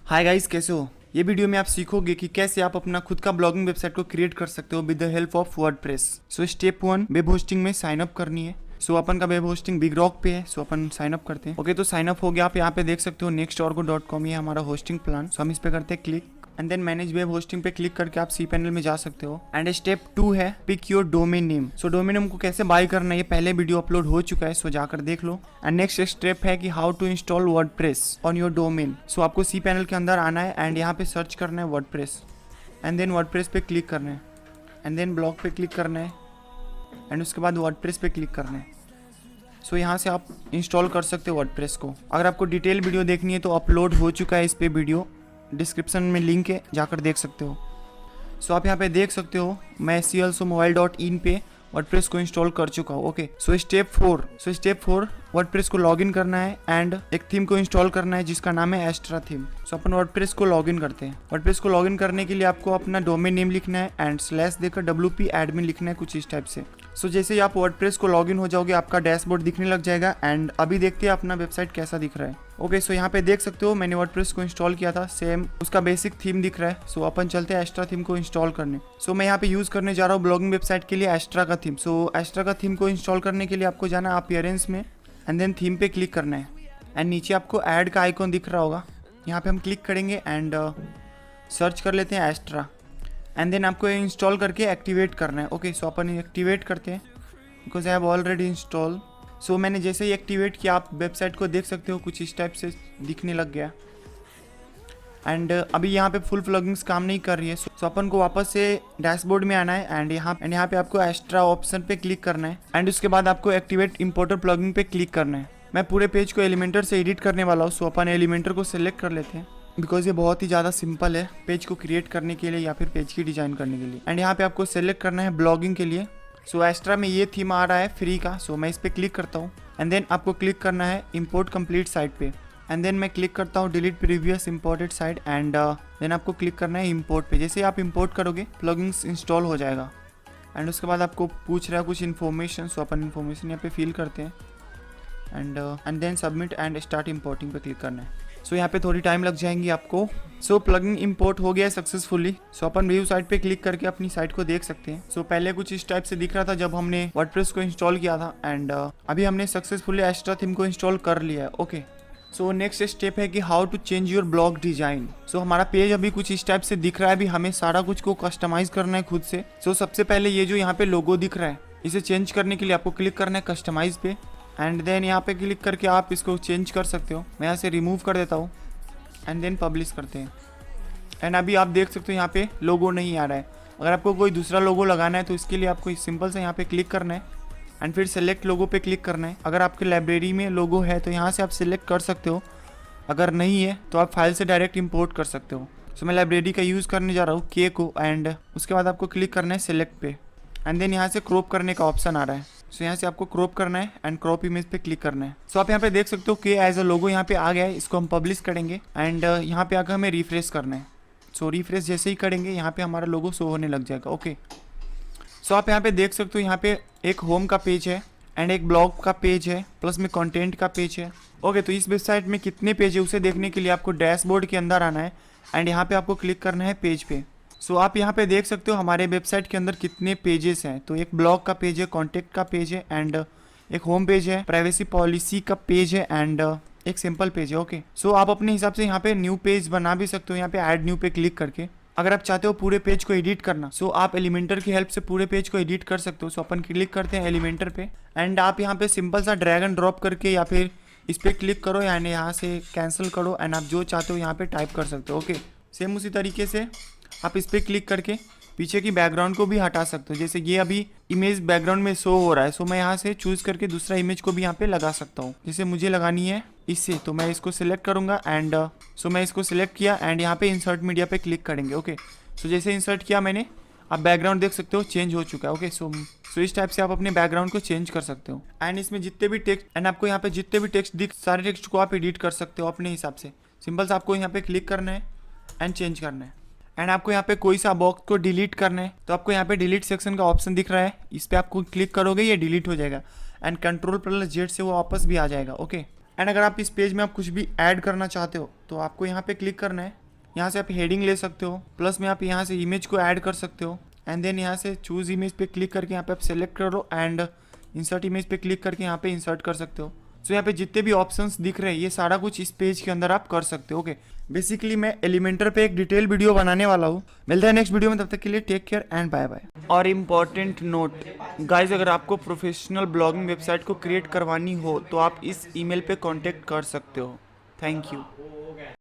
Hi guys, कैसे हो। ये वीडियो में आप सीखोगे कि कैसे आप अपना खुद का ब्लॉगिंग वेबसाइट को क्रिएट कर सकते हो with the help of WordPress. So step 1, web hosting में साइन अप करनी है। सो अपन का वेब होस्टिंग बिग रॉक पे है। सो अपन साइन अप करते हैं। ओके, तो साइन अप हो गया। आप यहाँ पे देख सकते हो nextorgo.com, ये हमारा होस्टिंग प्लान। सो हम इस पे करते हैं click and then manage web hosting पे क्लिक करके आप सी पैनल में जा सकते हो। एंड स्टेप 2 है pick your domain name. So domain name को कैसे बाय करना है, ये पहले वीडियो अपलोड हो चुका है, सो जाकर देख लो। एंड नेक्स्ट स्टेप है कि how to install WordPress on your domain. So आपको सी पैनल के अंदर आना है एंड यहाँ पे सर्च करना है वर्डप्रेस एंड देन वर्डप्रेस पे क्लिक करना है एंड देन ब्लॉग पे क्लिक करना है एंड उसके बाद वर्डप्रेस पे क्लिक करना है। सो यहाँ से आप इंस्टॉल कर सकते हो वर्डप्रेस को। अगर आपको डिटेल वीडियो देखनी है तो अपलोड हो चुका है इस पे वीडियो, डिस्क्रिप्शन में लिंक है, जाकर देख सकते हो। सो आप यहाँ पे देख सकते हो मैं clsomobile.in पे वर्डप्रेस को इंस्टॉल कर चुका हूँ। ओके, सो स्टेप 4 वर्डप्रेस को लॉगिन करना है एंड एक थीम को इंस्टॉल करना है जिसका नाम है एस्ट्रा थीम। सो अपन वर्डप्रेस को लॉगिन करते हैं। वर्डप्रेस को लॉगिन करने के लिए आपको अपना डोमेन नेम लिखना है एंड स्लैश देकर WP एडमिन लिखना है, कुछ इस टाइप से। सो जैसे ही आप वर्डप्रेस को लॉगिन हो जाओगे आपका डैशबोर्ड दिखने लग जाएगा एंड अभी देखते हैं अपना वेबसाइट कैसा दिख रहा है। ओके, सो यहाँ पे देख सकते हो मैंने वर्डप्रेस को इंस्टॉल किया था, सेम उसका बेसिक थीम दिख रहा है। सो अपन चलते हैं एस्ट्रा थीम को इंस्टॉल करने। सो मैं यहाँ पे यूज करने जा रहा हूँ ब्लॉगिंग वेबसाइट के लिए एस्ट्रा का थीम। सो एस्ट्रा का थीम को इंस्टॉल करने के लिए आपको जाना है अपीयरेंस में एंड देन थीम पे क्लिक करना है एंड नीचे आपको ऐड का आइकॉन दिख रहा होगा, यहाँ पे हम क्लिक करेंगे एंड सर्च कर लेते हैं एस्ट्रा एंड देन आपको इंस्टॉल करके एक्टिवेट करना है। ओके, सो अपन एक्टिवेट करते हैं because I have already install. So मैंने जैसे ही एक्टिवेट किया आप वेबसाइट को देख सकते हो कुछ इस टाइप से दिखने लग गया एंड अभी यहाँ पे फुल प्लगइन्स काम नहीं कर रही है। सो अपन को वापस से डैशबोर्ड में आना है एंड यहाँ पे आपको एस्ट्रा ऑप्शन पे क्लिक करना है एंड उसके बाद आपको एक्टिवेट इंपोर्टर प्लगइन पे क्लिक करना है। मैं पूरे पेज को एलिमेंटर से एडिट करने वाला हूँ। सो अपन एलिमेंटर को सिलेक्ट कर लेते हैं बिकॉज ये बहुत ही ज़्यादा सिंपल है पेज को क्रिएट करने के लिए या फिर पेज की डिजाइन करने के लिए। एंड यहाँ पे आपको सिलेक्ट करना है ब्लॉगिंग के लिए। सो एस्ट्रा में ये थीम आ रहा है फ्री का। सो मैं इस पर क्लिक करता हूँ एंड देन आपको क्लिक करना है इम्पोर्ट कंप्लीट साइट पे एंड देन मैं क्लिक करता हूँ delete previous imported site and then आपको क्लिक करना है इंपोर्ट पे। जैसे आप इंपोर्ट करोगे प्लगइन्स इंस्टॉल हो जाएगा एंड उसके बाद आपको पूछ रहा है कुछ इन्फॉर्मेशन। सो अपन इन्फॉर्मेशन यहाँ पे फिल करते हैं and then submit and start importing पे क्लिक करना है। सो यहाँ पे थोड़ी टाइम लग जाएंगी आपको। सो प्लगइन इंपोर्ट हो गया है सक्सेसफुली। सो अपन व्यू साइट पे क्लिक करके अपनी साइट को देख सकते हैं। सो पहले कुछ इस टाइप से दिख रहा था जब हमने वर्डप्रेस को इंस्टॉल किया था एंड अभी हमने सक्सेसफुली एस्ट्रा थीम को इंस्टॉल कर लिया है। ओके, सो नेक्स्ट स्टेप है कि how to change your blog design. So हमारा पेज अभी कुछ इस टाइप से दिख रहा है, अभी हमें सारा कुछ को कस्टमाइज करना है खुद से। सो सबसे पहले ये जो यहाँ पे लोगो दिख रहा है इसे चेंज करने के लिए आपको क्लिक करना है कस्टमाइज पे एंड देन यहाँ पे क्लिक करके आप इसको चेंज कर सकते हो। मैं यहाँ से रिमूव कर देता हूँ एंड देन पब्लिश करते हैं एंड अभी आप देख सकते हो यहाँ पे लोगो नहीं आ रहा है। अगर आपको कोई दूसरा लोगो लगाना है तो इसके लिए आपको सिंपल से यहाँ पे क्लिक करना है एंड फिर सेलेक्ट लोगो पे क्लिक करना है। अगर आपके लाइब्रेरी में लोगो है तो यहाँ से आप सिलेक्ट कर सकते हो, अगर नहीं है तो आप फाइल से डायरेक्ट इंपोर्ट कर सकते हो। सो मैं लाइब्रेरी का यूज़ करने जा रहा हूँ के को एंड उसके बाद आपको क्लिक करना है सेलेक्ट पे एंड देन यहाँ से क्रॉप करने का ऑप्शन आ रहा है। सो यहाँ से आपको क्रॉप करना है एंड क्रॉप इमेज पे क्लिक करना है। सो आप यहाँ पे देख सकते हो कि एज अ लोगो यहाँ पे आ गया है। इसको हम पब्लिश करेंगे एंड यहाँ पे आकर हमें रिफ्रेश करना है। सो रिफ्रेश जैसे ही करेंगे यहाँ पे हमारा लोगो शो होने लग जाएगा। ओके, सो आप यहाँ पे देख सकते हो यहाँ पे एक होम का पेज है एंड एक ब्लॉग का पेज है प्लस में कंटेंट का पेज है। ओके, तो इस वेबसाइट में कितने पेज है उसे देखने के लिए आपको डैशबोर्ड के अंदर आना है एंड यहाँ पे आपको क्लिक करना है पेज पे। सो आप यहाँ पे देख सकते हो हमारे वेबसाइट के अंदर कितने पेजेस हैं। तो एक ब्लॉग का पेज है, कॉन्टेक्ट का पेज है एंड एक होम पेज है, प्राइवेसी पॉलिसी का पेज है एंड एक सिंपल पेज है। ओके, सो आप अपने हिसाब से यहाँ पे न्यू पेज बना भी सकते हो यहाँ पे ऐड न्यू पे क्लिक करके। अगर आप चाहते हो पूरे पेज को एडिट करना सो आप एलिमेंटर की हेल्प से पूरे पेज को एडिट कर सकते हो। सो अपन क्लिक करते हैं एलिमेंटर पे एंड आप यहाँ पे सिंपल सा ड्रैग एंड ड्रॉप करके या फिर इस पर क्लिक करो यानी यहाँ से कैंसिल करो एंड आप जो चाहते हो यहाँ पे टाइप कर सकते हो। ओके, सेम उसी तरीके से आप इस पर क्लिक करके पीछे की बैकग्राउंड को भी हटा सकते हो। जैसे ये अभी इमेज बैकग्राउंड में शो हो रहा है सो मैं यहाँ से चूज करके दूसरा इमेज को भी यहाँ पे लगा सकता हूँ। जैसे मुझे लगानी है इससे तो मैं इसको सिलेक्ट करूंगा एंड सो मैं इसको सिलेक्ट किया एंड यहाँ पे इंसर्ट मीडिया पे क्लिक करेंगे। ओके, सो जैसे इंसर्ट किया मैंने आप बैकग्राउंड देख सकते हो चेंज हो चुका है। ओके, सो इस टाइप से आप अपने बैकग्राउंड को चेंज कर सकते हो एंड इसमें जितने भी टेक्स्ट एंड आपको यहाँ पे जितने भी टेक्स्ट दिख सारे टेक्स्ट को आप एडिट कर सकते हो अपने हिसाब से। सिंपल से आपको यहाँ पे क्लिक करना है एंड चेंज करना है एंड आपको यहाँ पे कोई सा बॉक्स को डिलीट करना है तो आपको यहाँ पे डिलीट सेक्शन का ऑप्शन दिख रहा है, इस पे आपको क्लिक करोगे ये डिलीट हो जाएगा एंड कंट्रोल+Z से वो वापस भी आ जाएगा। ओके, एंड अगर आप इस पेज में आप कुछ भी ऐड करना चाहते हो तो आपको यहाँ पे क्लिक करना है। यहाँ से आप हेडिंग ले सकते हो, प्लस में आप यहाँ से इमेज को ऐड कर सकते हो एंड देन यहाँ से चूज इमेज पे क्लिक करके यहाँ पे आप सेलेक्ट करो एंड इंसर्ट इमेज पे क्लिक करके यहाँ पे इंसर्ट कर सकते हो। सो यहाँ पे जितने भी ऑप्शंस दिख रहे हैं ये सारा कुछ इस पेज के अंदर आप कर सकते हो। ओके, बेसिकली मैं एलिमेंटर पे एक डिटेल वीडियो बनाने वाला हूँ। मिलता है नेक्स्ट वीडियो में, तब तक के लिए take care and bye bye. और इम्पॉर्टेंट नोट गाइज, अगर आपको प्रोफेशनल ब्लॉगिंग वेबसाइट को क्रिएट करवानी हो तो आप इस ईमेल पे कांटेक्ट कर सकते हो। Thank you.